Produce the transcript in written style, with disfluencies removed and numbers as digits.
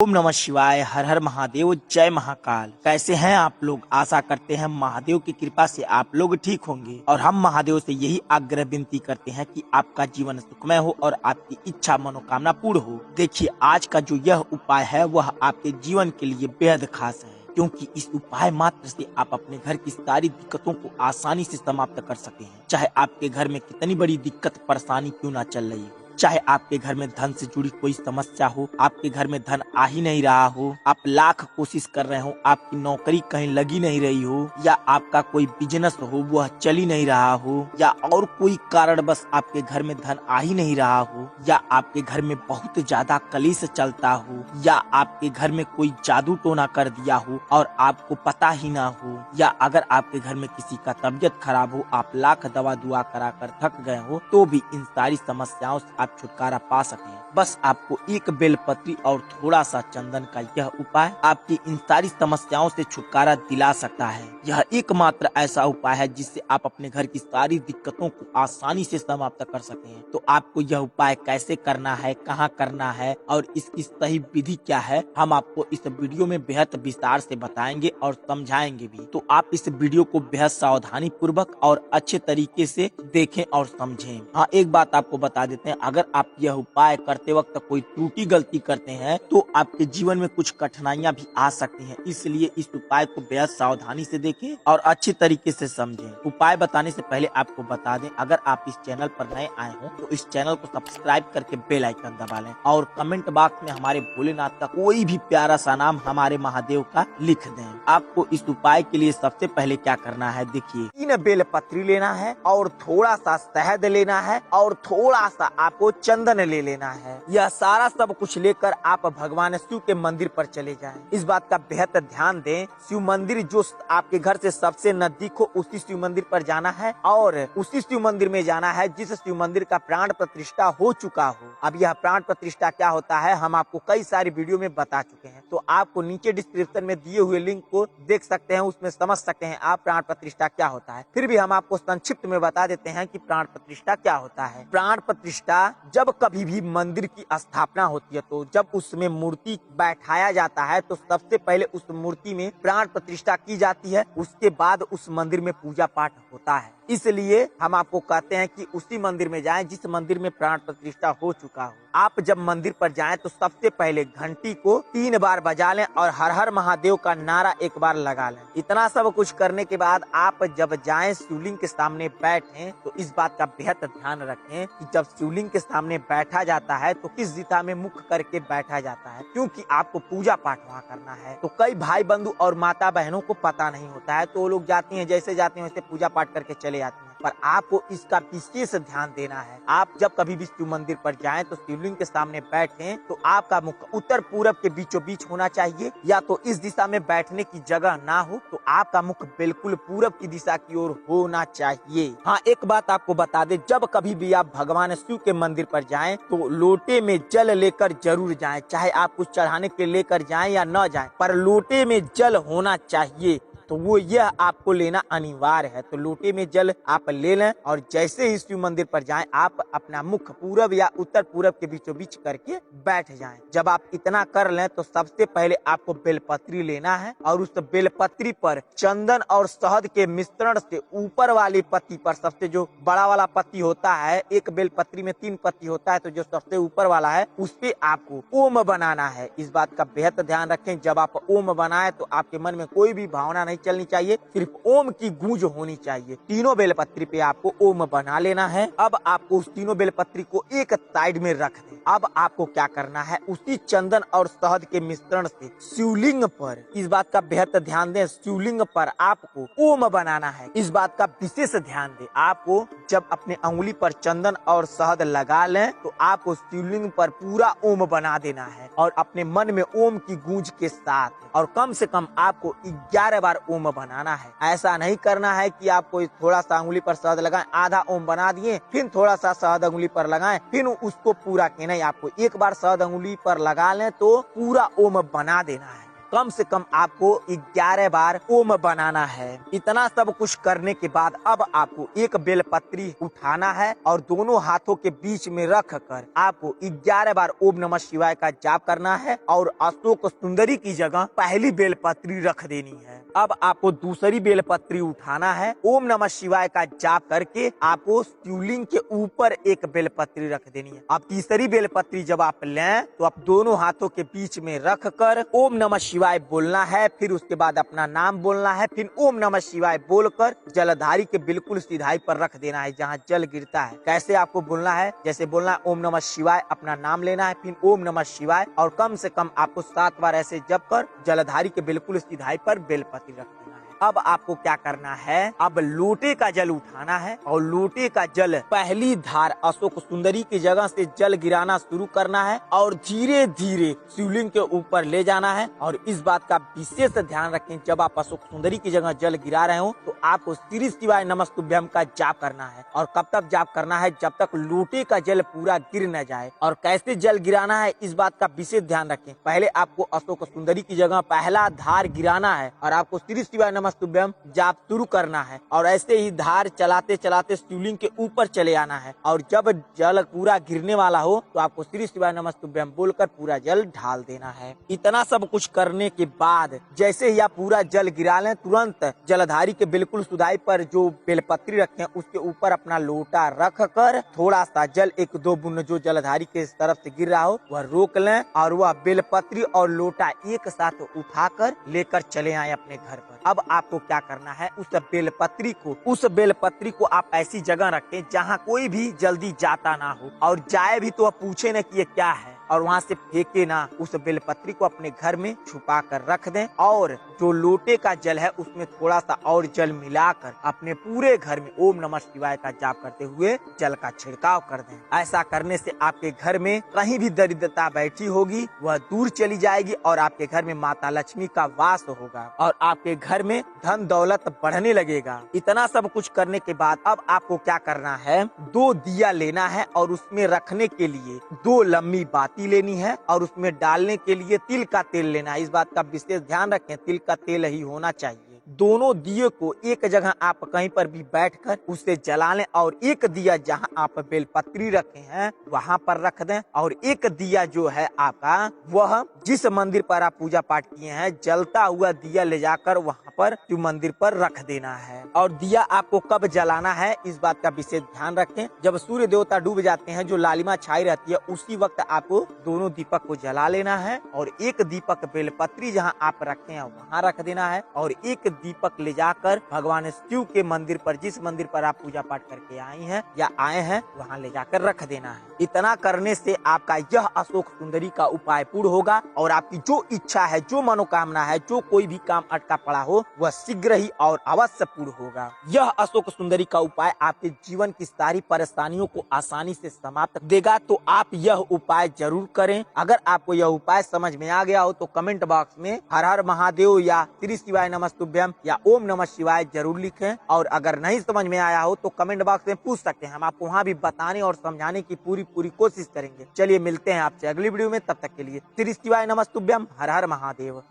ओम नमः शिवाय। हर हर महादेव। जय महाकाल। कैसे हैं आप लोग? आशा करते हैं महादेव की कृपा से आप लोग ठीक होंगे और हम महादेव से यही आग्रह विनती करते हैं कि आपका जीवन सुखमय हो और आपकी इच्छा मनोकामना पूर्ण हो। देखिए, आज का जो यह उपाय है वह आपके जीवन के लिए बेहद खास है, क्योंकि इस उपाय मात्र से आप अपने घर की सारी दिक्कतों को आसानी से समाप्त कर सकते हैं। चाहे आपके घर में कितनी बड़ी दिक्कत परेशानी क्यों ना चल रही हो, चाहे आपके घर में धन से जुड़ी कोई समस्या हो, आपके घर में धन आ ही नहीं रहा हो, आप लाख कोशिश कर रहे हो, आपकी नौकरी कहीं लगी नहीं रही हो, या आपका कोई बिजनेस हो वह चल ही नहीं रहा हो, या और कोई कारण बस आपके घर में धन आ ही नहीं रहा हो, या आपके घर में बहुत ज्यादा कलेश चलता हो, या आपके घर में कोई जादू टोना कर दिया हो और आपको पता ही ना हो, या अगर आपके घर में किसी का तबीयत खराब हो, आप लाख दवा दुआ करा कर थक गए हो, तो भी इन सारी समस्याओं से आप छुटकारा पा सकें। बस आपको एक बेलपत्री और थोड़ा सा चंदन का यह उपाय आपकी इन सारी समस्याओं से छुटकारा दिला सकता है। यह एकमात्र ऐसा उपाय है जिससे आप अपने घर की सारी दिक्कतों को आसानी से समाप्त कर सकें। तो आपको यह उपाय कैसे करना है, कहाँ करना है और इसकी सही विधि क्या है, हम आपको इस वीडियो में बेहद विस्तार से बताएंगे और समझाएंगे भी। तो आप इस वीडियो को बेहद सावधानी पूर्वक और अच्छे तरीके से देखें और समझें। हाँ, एक बात आपको बता देते हैं, अगर आप यह उपाय करते वक्त कोई त्रुटि गलती करते हैं तो आपके जीवन में कुछ कठिनाइयां भी आ सकती हैं। इसलिए इस उपाय को बेहद सावधानी से देखें और अच्छी तरीके से समझें। उपाय बताने से पहले आपको बता दें, अगर आप इस चैनल पर नए आए हो तो इस चैनल को सब्सक्राइब करके बेल आइकन दबा लें और कमेंट बॉक्स में हमारे भोलेनाथ का कोई भी प्यारा सा नाम हमारे महादेव का लिख दें। आपको इस उपाय के लिए सबसे पहले क्या करना है, देखिए, 3 बेलपत्री लेना है और थोड़ा सा शहद लेना है और थोड़ा सा आपको चंदन ले लेना है। यह सारा सब कुछ लेकर आप भगवान शिव के मंदिर पर चले जाएं। इस बात का बेहद ध्यान दें, शिव मंदिर जो आपके घर से सबसे नजदीक हो उसी शिव मंदिर पर जाना है और उसी शिव मंदिर में जाना है जिस शिव मंदिर का प्राण प्रतिष्ठा हो चुका हो। अब यह प्राण प्रतिष्ठा क्या होता है हम आपको कई सारी वीडियो में बता चुके हैं, तो आपको नीचे डिस्क्रिप्शन में दिए हुए लिंक को देख सकते हैं, उसमें समझ सकते हैं आप प्राण प्रतिष्ठा क्या होता है। फिर भी हम आपको संक्षिप्त में बता देते हैं कि प्राण प्रतिष्ठा क्या होता है। प्राण प्रतिष्ठा जब कभी भी मंदिर की स्थापना होती है, तो जब उसमें मूर्ति बैठाया जाता है तो सबसे पहले उस मूर्ति में प्राण प्रतिष्ठा की जाती है, उसके बाद उस मंदिर में पूजा पाठ होता है। इसलिए हम आपको कहते हैं कि उसी मंदिर में जाएं जिस मंदिर में प्राण प्रतिष्ठा हो चुका हो। आप जब मंदिर पर जाएं तो सबसे पहले घंटी को 3 बार बजा लें और हर हर महादेव का नारा 1 बार लगा लें। इतना सब कुछ करने के बाद आप जब जाएं शिवलिंग के सामने बैठें तो इस बात का बेहद ध्यान रखें कि जब शिवलिंग के सामने बैठा जाता है तो किस दिशा में मुख करके बैठा जाता है, क्योंकि आपको पूजा पाठ वहाँ करना है। तो कई भाई बंधु और माता बहनों को पता नहीं होता है, तो वो लोग जाती हैं, जैसे जाते हैं वैसे पूजा पाठ करके चले जाते हैं, पर आपको इसका विशेष ध्यान देना है। आप जब कभी भी शिव मंदिर पर जाएं तो शिवलिंग के सामने बैठें तो आपका मुख उत्तर पूरब के बीचों बीच होना चाहिए, या तो इस दिशा में बैठने की जगह ना हो तो आपका मुख बिल्कुल पूरब की दिशा की ओर होना चाहिए। हाँ, एक बात आपको बता दे, जब कभी भी आप भगवान शिव के मंदिर पर जाएं तो लोटे में जल लेकर जरूर जाएं, चाहे आप कुछ चढ़ाने के लेकर जाएं या न जाएं, पर लोटे में जल होना चाहिए। तो वो यह आपको लेना अनिवार्य है। तो लोटे में जल आप ले लें और जैसे ही शिव मंदिर पर जाएं आप अपना मुख पूरब या उत्तर पूरब के बीचों बीच करके बैठ जाएं। जब आप इतना कर लें तो सबसे पहले आपको बेलपत्री लेना है और उस बेलपत्री पर चंदन और शहद के मिश्रण से ऊपर वाली पत्ती पर, सबसे जो बड़ा वाला पत्ती होता है, एक बेलपत्री में 3 पत्ती होता है, तो जो सबसे ऊपर वाला है उस पे आपको ओम बनाना है। इस बात का बेहद ध्यान रखें, जब आप ओम बनाए तो आपके मन में कोई भी भावना नहीं चलनी चाहिए, सिर्फ ओम की गूंज होनी चाहिए। तीनों बेलपत्री पे आपको ओम बना लेना है। अब आपको उस तीनों बेलपत्री को एक साइड में रख दें। अब आपको क्या करना है, उसी चंदन और शहद के मिश्रण से शिवलिंग पर, इस बात का बेहद ध्यान दें, शिवलिंग पर आपको ओम बनाना है। इस बात का विशेष ध्यान दें। आपको जब अपने अंगुली पर चंदन और शहद लगा लें तो आपको शिवलिंग पर पूरा ओम बना देना है और अपने मन में ओम की गूंज के साथ, और कम से कम आपको 11 बार ओम बनाना है। ऐसा नहीं करना है कि आपको थोड़ा सा अंगुली पर शहद लगाएं, आधा ओम बना दिए, फिर थोड़ा सा शहद अंगुली पर लगाएं, फिर उसको पूरा के नहीं, आपको 1 बार शहद अंगुली पर लगा लें तो पूरा ओम बना देना है। कम से कम आपको 11 बार ओम बनाना है। इतना सब कुछ करने के बाद अब आपको एक बेलपत्री उठाना है और दोनों हाथों के बीच में रख कर आपको 11 बार ओम नमः शिवाय का जाप करना है और अशोक सुंदरी की जगह पहली बेलपत्री रख देनी है। अब आपको दूसरी बेलपत्री उठाना है, ओम नमः शिवाय का जाप करके आपको शिवलिंग के ऊपर एक बेलपत्री रख देनी है। अब तीसरी बेलपत्री जब आप लें तो आप दोनों हाथों के बीच में रख कर ओम नमः शिवाय बोलना है, फिर उसके बाद अपना नाम बोलना है, फिर ओम नमः शिवाय बोलकर जलधारी के बिल्कुल सीधाई पर रख देना है जहाँ जल गिरता है। कैसे आपको बोलना है, जैसे बोलना है ओम नमः शिवाय, अपना नाम लेना है, फिर ओम नमः शिवाय और कम से कम आपको 7 बार ऐसे जप कर जलधारी के बिल्कुल सीधाई पर बेलपत्री रख देना है। अब आपको क्या करना है, अब लोटे का जल उठाना है और लोटे का जल पहली धार अशोक सुंदरी की जगह से जल गिराना शुरू करना है और धीरे धीरे शिवलिंग के ऊपर ले जाना है। और इस बात का विशेष ध्यान रखें, जब आप अशोक सुंदरी की जगह जल गिरा रहे हो तो आपको श्री शिवाय नमस्तुभ्यम का जाप करना है। और कब तक जाप करना है, जब तक लोटे का जल पूरा गिर न जाए। और कैसे जल गिराना है इस बात का विशेष ध्यान रखें। पहले आपको अशोक सुंदरी की जगह पहला धार गिराना है और आपको श्री शिवाय नमस्तुभ्यम जाप शुरू करना है और ऐसे ही धार चलाते चलाते शिवलिंग के ऊपर चले आना है। और जब जल पूरा गिरने वाला हो तो आपको श्री शिवाय नमस्तुभ्यम बोलकर पूरा जल ढाल देना है। इतना सब कुछ करने के बाद जैसे ही आप पूरा जल गिरा लें, तुरंत जलधारी के बिल्कुल सुधाई पर जो बेलपत्री रखे हैं उसके ऊपर अपना लोटा रख कर थोड़ा सा जल 1-2 बूंद जो जलधारी के तरफ से गिर रहा हो वह रोक लें और वह बेलपत्री और लोटा एक साथ उठाकर लेकर चले आए अपने घर पर। अब आपको क्या करना है, उस बेलपत्री को आप ऐसी जगह रखें जहाँ कोई भी जल्दी जाता ना हो और जाए भी तो आप पूछे न कि ये क्या है, और वहाँ से फेंके ना। उस बेलपत्री को अपने घर में छुपा कर रख दें और जो लोटे का जल है उसमें थोड़ा सा और जल मिलाकर अपने पूरे घर में ओम नमः शिवाय का जाप करते हुए जल का छिड़काव कर दें। ऐसा करने से आपके घर में कहीं भी दरिद्रता बैठी होगी वह दूर चली जाएगी और आपके घर में माता लक्ष्मी का वास होगा और आपके घर में धन दौलत बढ़ने लगेगा। इतना सब कुछ करने के बाद अब आपको क्या करना है, 2 दिया लेना है और उसमें रखने के लिए 2 लंबी बाती लेनी है और उसमें डालने के लिए तिल का तेल लेना है। इस बात का विशेष ध्यान रखें, तिल का तेल ही होना चाहिए। दोनों दिए को एक जगह आप कहीं पर भी बैठकर उसे जला लें और एक दिया जहां आप बेलपत्री रखे हैं वहां पर रख दें और एक दिया जो है आपका वह जिस मंदिर पर आप पूजा पाठ किए हैं जलता हुआ दिया ले जाकर वहां पर शिव मंदिर पर रख देना है। और दिया आपको कब जलाना है इस बात का विशेष ध्यान रखें, जब सूर्य देवता डूब जाते हैं जो लालिमा छाई रहती है उसी वक्त आपको दोनों दीपक को जला लेना है और एक दीपक बेलपत्री जहाँ आप रखे हैं वहाँ रख देना है और एक दीपक ले जाकर भगवान शिव के मंदिर पर, जिस मंदिर पर आप पूजा पाठ करके आई हैं या आए हैं वहाँ ले जाकर रख देना है। इतना करने से आपका यह अशोक सुंदरी का उपाय पूर्ण होगा और आपकी जो इच्छा है, जो मनोकामना है, जो कोई भी काम अटका पड़ा हो वह शीघ्र ही और अवश्य पूर्ण होगा। यह अशोक सुंदरी का उपाय आपके जीवन की सारी परेशानियों को आसानी से समाप्त देगा, तो आप यह उपाय जरूर करें। अगर आपको यह उपाय समझ में आ गया हो तो कमेंट बॉक्स में हर हर महादेव या श्री शिवाय नमस्तुभ्यम या ओम नमः शिवाय जरूर लिखें। और अगर नहीं समझ में आया हो तो कमेंट बॉक्स में पूछ सकते हैं, हम आपको वहाँ भी बताने और समझाने की पूरी कोशिश करेंगे। चलिए मिलते हैं आपसे अगली वीडियो में, तब तक के लिए श्री शिवाय नमस्तुभ्यम, हर हर महादेव।